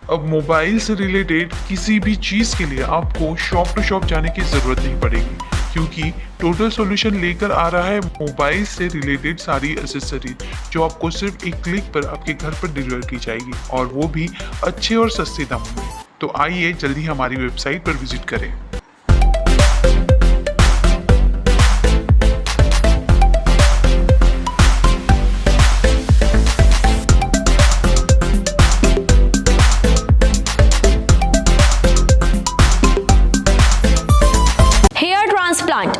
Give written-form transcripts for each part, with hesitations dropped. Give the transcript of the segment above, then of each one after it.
अब मोबाइल से रिलेटेड किसी भी चीज़ के लिए आपको शॉप टू शॉप जाने की ज़रूरत नहीं पड़ेगी, क्योंकि टोटल सॉल्यूशन लेकर आ रहा है मोबाइल से रिलेटेड सारी एसेसरीज, जो आपको सिर्फ एक क्लिक पर आपके घर पर डिलीवर की जाएगी, और वो भी अच्छे और सस्ते दामों में। तो आइए जल्दी हमारी वेबसाइट पर विजिट करें।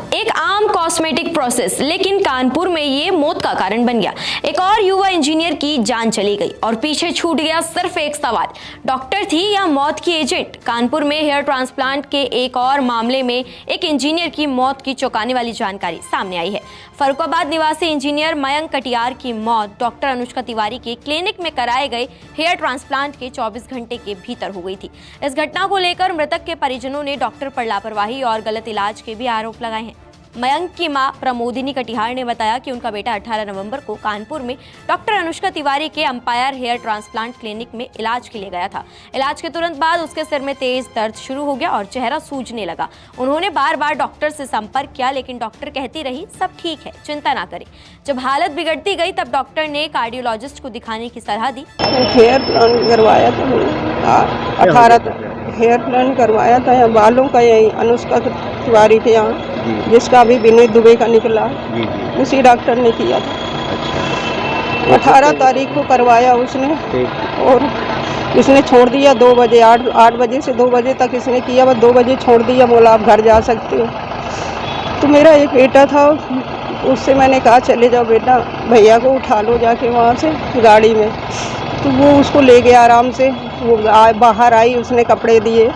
एक आम कॉस्मेटिक प्रोसेस, लेकिन कानपुर में ये मौत का कारण बन गया। एक और युवा इंजीनियर की जान चली गई और पीछे छूट गया सिर्फ एक सवाल, डॉक्टर थी या मौत की एजेंट। कानपुर में हेयर ट्रांसप्लांट के एक और मामले में एक इंजीनियर की मौत की चौंकाने वाली जानकारी सामने आई है। फर्रुखाबाद निवासी इंजीनियर मयंक कटियार की मौत डॉक्टर अनुष्का तिवारी के क्लिनिक में कराए गए हेयर ट्रांसप्लांट के 24 घंटे के भीतर हो गई थी। इस घटना को लेकर मृतक के परिजनों ने डॉक्टर पर लापरवाही और गलत इलाज के भी आरोप लगाए हैं। मयंक की मां प्रमोदिनी कटिहार ने बताया कि उनका बेटा 18 नवंबर को कानपुर में डॉक्टर अनुष्का तिवारी के अंपायर हेयर ट्रांसप्लांट क्लिनिक में इलाज के लिए गया था। इलाज के तुरंत बाद उसके सिर में तेज दर्द शुरू हो गया और चेहरा सूजने लगा। उन्होंने बार बार डॉक्टर से संपर्क किया, लेकिन डॉक्टर कहती रही सब ठीक है, चिंता ना करें। जब हालत बिगड़ती गई तब डॉक्टर ने कार्डियोलॉजिस्ट को दिखाने की सलाह दी। हेयर प्लान करवाया था, 18 हेयर प्लान करवाया था यहाँ बालों का, यही अनुष्का तिवारी के यहाँ, जिसका अभी विनीत दुबे का निकला, उसी डॉक्टर ने किया था। 18 तारीख को करवाया उसने, और इसने छोड़ दिया 2 बजे, 8 बजे से 2 बजे तक इसने किया, बस 2 बजे छोड़ दिया, बोला आप घर जा सकते हो। तो मेरा एक बेटा था, उससे मैंने कहा चले जाओ बेटा, भैया को उठा लो जाके वहाँ से गाड़ी में। तो वो उसको ले गया आराम से, वो बाहर आई, उसने कपड़े दिए,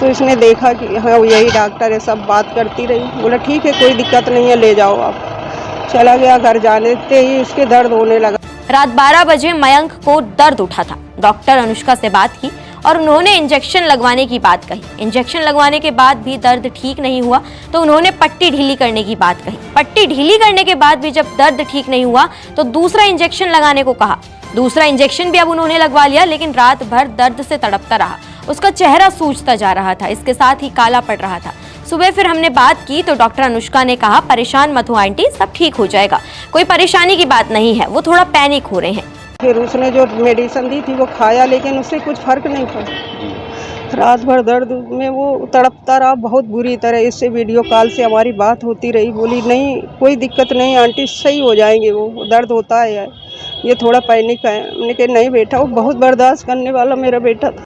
तो इसने देखा कि हाँ यही डॉक्टर है, सब बात करती रही, बोला ठीक है कोई दिक्कत नहीं है, ले जाओ आप। चला गया, घर जाने देते ही इसके दर्द होने लगा। रात 12 बजे मयंक को दर्द उठा था। डॉक्टर अनुष्का से बात की और उन्होंने इंजेक्शन लगवाने की बात कही। इंजेक्शन लगवाने के बाद भी दर्द ठीक नहीं हुआ तो उन्होंने पट्टी ढीली करने की बात कही। पट्टी ढीली करने के बाद भी जब दर्द ठीक नहीं हुआ तो दूसरा इंजेक्शन लगाने को कहा। दूसरा इंजेक्शन भी अब उन्होंने लगवा लिया, लेकिन रात भर दर्द से तड़पता रहा। उसका चेहरा सूजता जा रहा था, इसके साथ ही काला पड़ रहा था। सुबह फिर हमने बात की तो डॉक्टर अनुष्का ने कहा परेशान मत हो आंटी, सब ठीक हो जाएगा, कोई परेशानी की बात नहीं है, वो थोड़ा पैनिक हो रहे हैं। फिर उसने जो मेडिसिन दी थी वो खाया, लेकिन उससे कुछ फर्क नहीं पड़ा। रात भर दर्द में वो तड़पता रहा बहुत बुरी तरह। इससे वीडियो कॉल से हमारी बात होती रही, बोली नहीं कोई दिक्कत नहीं आंटी, सही हो जाएंगे, वो दर्द होता है, ये थोड़ा पैनिक है। मैंने कहा नहीं बेटा, वो बहुत बर्दाश्त करने वाला मेरा बेटा था।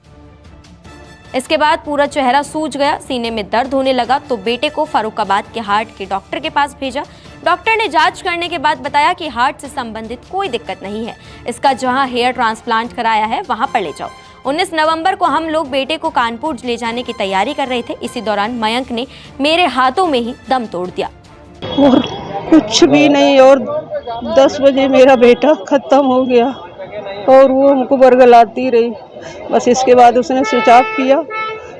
इसके बाद पूरा चेहरा सूज गया, सीने में दर्द होने लगा तो बेटे को फर्रुखाबाद के हार्ट के डॉक्टर के पास भेजा। डॉक्टर ने जांच करने के बाद बताया कि हार्ट से संबंधित कोई दिक्कत नहीं है, इसका जहां हेयर ट्रांसप्लांट कराया है वहां पर ले जाओ। 19 नवंबर को हम लोग बेटे को कानपुर ले जाने की तैयारी कर रहे थे। इसी दौरान मयंक ने मेरे हाथों में ही दम तोड़ दिया। और कुछ भी नहीं, और 10 बजे मेरा बेटा खत्म हो गया और वो हमको बरगलाती रही। बस इसके बाद उसने स्विच ऑफ किया,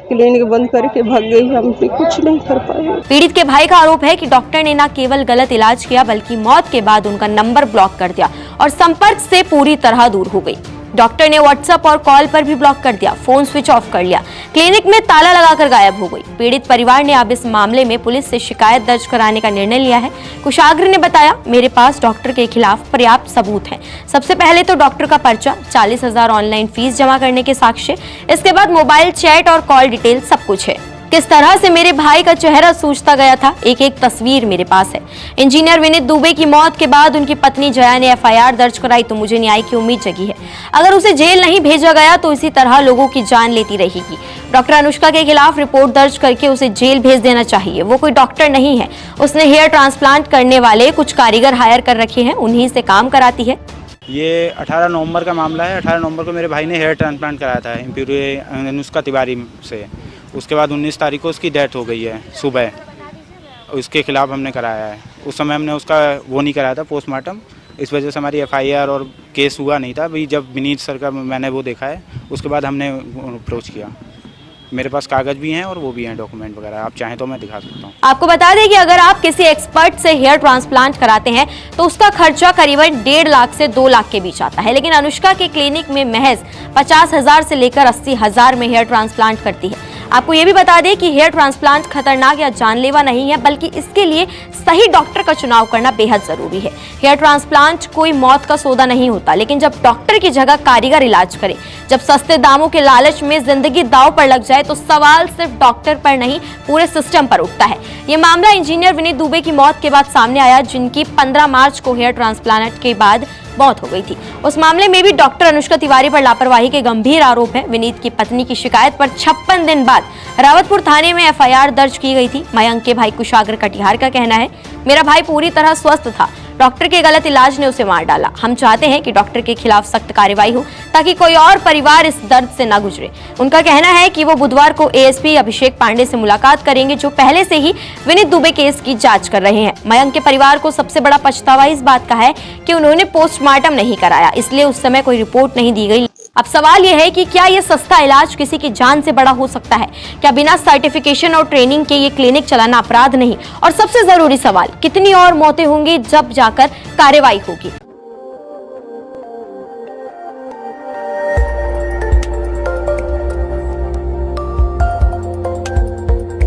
क्लिनिक बंद करके भाग गई, हम भी कुछ नहीं कर पाए। पीड़ित के भाई का आरोप है कि डॉक्टर ने न केवल गलत इलाज किया बल्कि मौत के बाद उनका नंबर ब्लॉक कर दिया और संपर्क से पूरी तरह दूर हो गई। डॉक्टर ने व्हाट्सएप और कॉल पर भी ब्लॉक कर दिया, फोन स्विच ऑफ कर लिया, क्लिनिक में ताला लगाकर गायब हो गई। पीड़ित परिवार ने अब इस मामले में पुलिस से शिकायत दर्ज कराने का निर्णय लिया है। कुशाग्र ने बताया मेरे पास डॉक्टर के खिलाफ पर्याप्त सबूत हैं। सबसे पहले तो डॉक्टर का पर्चा, 40,000 ऑनलाइन फीस जमा करने के साक्ष्य, इसके बाद मोबाइल चैट और कॉल डिटेल सब कुछ है। किस तरह से मेरे भाई का चेहरा सूजता गया था, एक एक तस्वीर मेरे पास है। इंजीनियर विनीत दुबे की मौत के बाद उनकी पत्नी जया ने एफआईआर दर्ज कराई तो मुझे न्याय की उम्मीद जगी है। अगर उसे जेल नहीं भेजा गया तो इसी तरह लोगों की जान लेती रहेगी। डॉक्टर अनुष्का के खिलाफ रिपोर्ट दर्ज करके उसे जेल भेज देना चाहिए। वो कोई डॉक्टर नहीं है, उसने हेयर ट्रांसप्लांट करने वाले कुछ कारीगर हायर कर रखे हैं, उन्हीं से काम कराती है। ये 18 नवंबर का मामला है। 18 नवंबर को मेरे भाई ने हेयर ट्रांसप्लांट कराया था एम्प्यूरी अनुष्का तिवारी से। उसके बाद 19 तारीख को उसकी डेथ हो गई है सुबह। उसके खिलाफ हमने कराया है। उस समय हमने उसका वो नहीं कराया था पोस्टमार्टम, इस वजह से हमारी एफआईआर और केस हुआ नहीं था। अभी जब विनीत सर का मैंने वो देखा है उसके बाद हमने अप्रोच किया। मेरे पास कागज़ भी हैं और वो भी हैं डॉक्यूमेंट वगैरह, आप चाहें तो मैं दिखा सकता हूँ। आपको बता दें कि अगर आप किसी एक्सपर्ट से हेयर ट्रांसप्लांट कराते हैं तो उसका खर्चा करीबन 1.5 लाख से 2 लाख के बीच आता है, लेकिन अनुष्का के क्लिनिक में महज 50,000 से लेकर 80,000 में हेयर ट्रांसप्लांट करती है। आपको ये भी बता दें कि हेयर ट्रांसप्लांट खतरनाक या जानलेवा नहीं है, बल्कि इसके लिए सही डॉक्टर का चुनाव करना बेहद जरूरी है। हेयर ट्रांसप्लांट कोई मौत का सौदा नहीं होता, लेकिन जब डॉक्टर की जगह कारीगर इलाज करे, जब सस्ते दामों के लालच में जिंदगी दांव पर लग जाए, तो सवाल सिर्फ डॉक्टर पर नहीं पूरे सिस्टम पर उठता है। ये मामला इंजीनियर विनीत दुबे की मौत के बाद सामने आया, जिनकी 15 मार्च को हेयर ट्रांसप्लांट के बाद मौत हो गई थी। उस मामले में भी डॉक्टर अनुष्का तिवारी पर लापरवाही के गंभीर आरोप हैं। विनीत की पत्नी की शिकायत पर 56 दिन बाद रावतपुर थाने में एफआईआर दर्ज की गई थी। मयंक के भाई कुशाग्र कटिहार का कहना है, मेरा भाई पूरी तरह स्वस्थ था, डॉक्टर के गलत इलाज ने उसे मार डाला। हम चाहते हैं कि डॉक्टर के खिलाफ सख्त कार्रवाई हो ताकि कोई और परिवार इस दर्द से न गुजरे। उनका कहना है कि वो बुधवार को एएसपी अभिषेक पांडे से मुलाकात करेंगे, जो पहले से ही विनीत दुबे केस की जांच कर रहे हैं। मयंक के परिवार को सबसे बड़ा पछतावा इस बात का है कि उन्होंने पोस्टमार्टम नहीं कराया, इसलिए उस समय कोई रिपोर्ट नहीं दी गई। अब सवाल यह है कि क्या ये सस्ता इलाज किसी की जान से बड़ा हो सकता है? क्या बिना सर्टिफिकेशन और ट्रेनिंग के ये क्लिनिक चलाना अपराध नहीं? और सबसे जरूरी सवाल, कितनी और मौतें होंगी जब जाकर कार्रवाई होगी?